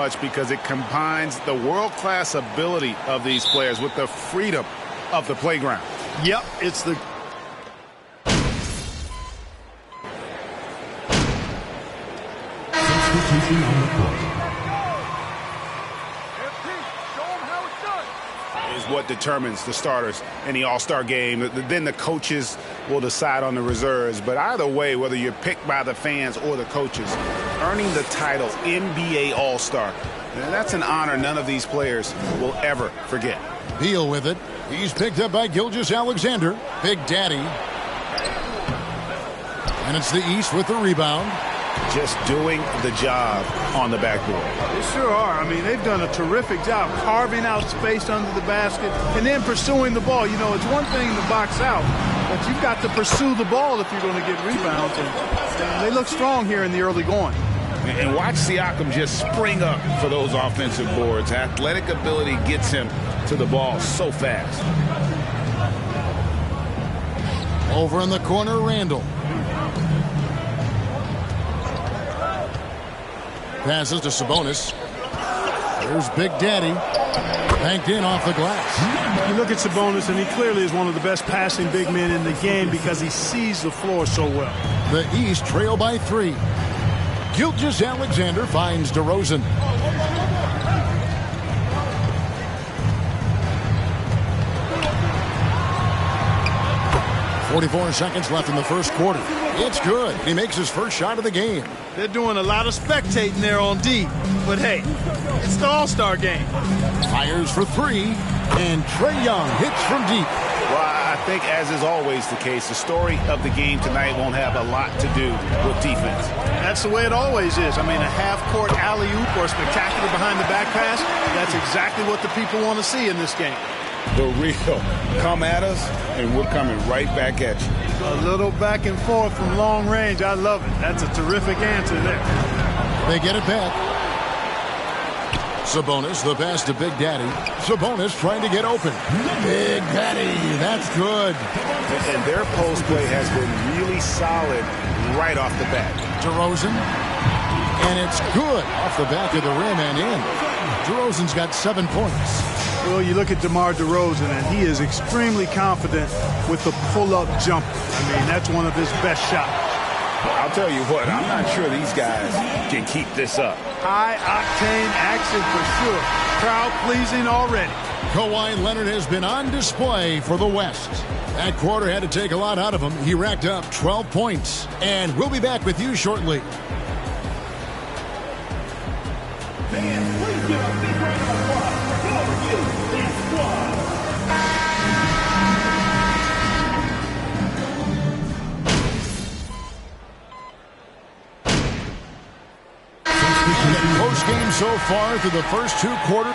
much because it combines the world-class ability of these players with the freedom of the playground. Yep, it's the... Substitution on the court. Is what determines the starters in the All-Star game. Then the coaches will decide on the reserves. But either way, whether you're picked by the fans or the coaches, earning the title NBA All-Star, that's an honor none of these players will ever forget. Beal with it. He's picked up by Gilgeous-Alexander. Big Daddy. And it's the East with the rebound. Just doing the job on the backboard. They sure are. I mean, they've done a terrific job carving out space under the basket and then pursuing the ball. You know, it's one thing to box out, but you've got to pursue the ball if you're going to get rebounds. And they look strong here in the early going. And watch Siakam just spring up for those offensive boards. Athletic ability gets him to the ball so fast. Over in the corner, Randall. Passes to Sabonis. There's Big Daddy. Banked in off the glass. You look at Sabonis, and he clearly is one of the best passing big men in the game because he sees the floor so well. The East trail by 3. Gilgeous-Alexander finds DeRozan. .44 seconds left in the first quarter. It's good. He makes his first shot of the game. They're doing a lot of spectating there on D. But hey, it's the All-Star game. Fires for 3. And Trae Young hits from deep. Well, I think, as is always the case, the story of the game tonight won't have a lot to do with defense. That's the way it always is. I mean, a half-court alley-oop or a spectacular behind-the-back pass, that's exactly what the people want to see in this game. The real come at us, and we're coming right back at you. A little back and forth from long range. I love it. That's a terrific answer there. They get it back. Sabonis, the pass to Big Daddy. Sabonis trying to get open. Big Daddy, that's good. And their post play has been really solid right off the bat. DeRozan. And it's good off the back of the rim and in. DeRozan's got 7 points. Well, you look at DeMar DeRozan, and he is extremely confident with the pull-up jumper. I mean, that's one of his best shots. I'll tell you what, I'm not sure these guys can keep this up. High-octane action for sure. Crowd-pleasing already. Kawhi Leonard has been on display for the West. That quarter had to take a lot out of him. He racked up 12 points. And we'll be back with you shortly. Fans, please give a big round of applause for this squad. Post game so far through the first 2 quarters.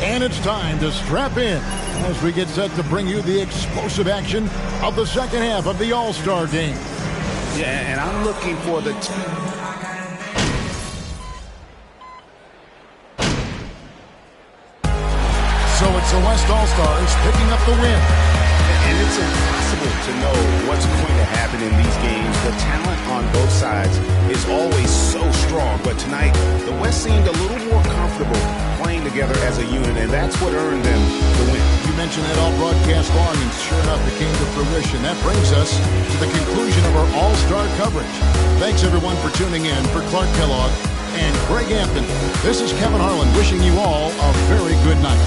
And it's time to strap in as we get set to bring you the explosive action of the second half of the All-Star game. Yeah, and I'm looking for the... So it's the West All-Stars picking up the win. And it's impossible to know what's going to happen in these games. The talent on both sides is always so strong. But tonight, the West seemed a little more comfortable playing together as a unit, and that's what earned them the win. You mentioned that all broadcast long, and sure enough, it came to fruition. That brings us to the conclusion of our All-Star coverage. Thanks, everyone, for tuning in. For Clark Kellogg and Greg Anthony, this is Kevin Harlan wishing you all a very good night.